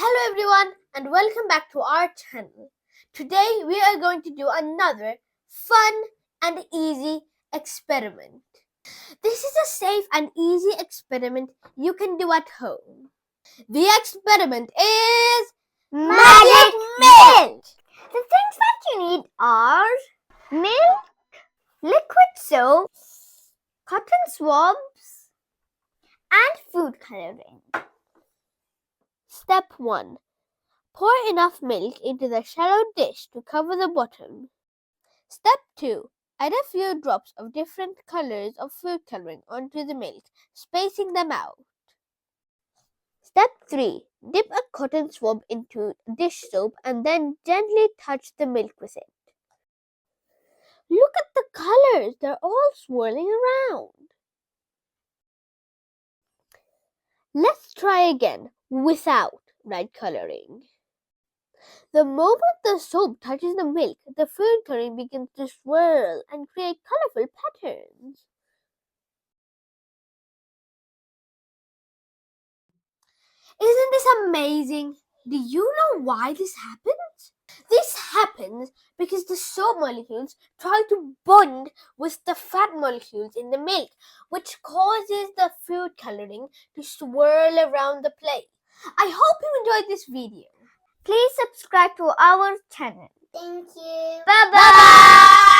Hello everyone and welcome back to our channel. Today we are going to do another fun and easy experiment. This is a safe and easy experiment you can do at home. The experiment is Magic milk! The things that you need are milk, liquid soap, cotton swabs, and food coloring. Step 1. Pour enough milk into the shallow dish to cover the bottom. Step 2. Add a few drops of different colors of food coloring onto the milk, spacing them out. Step 3. Dip a cotton swab into dish soap and then gently touch the milk with it. Look at the colors, they're all swirling around. Let's try again without red coloring. The moment the soap touches the milk, the food coloring begins to swirl and create colorful patterns. Isn't this amazing? Do you know why this happens? This happens because the soap molecules try to bond with the fat molecules in the milk, which causes the food coloring to swirl around the plate. I hope you enjoyed this video. Please subscribe to our channel. Thank you. Bye-bye!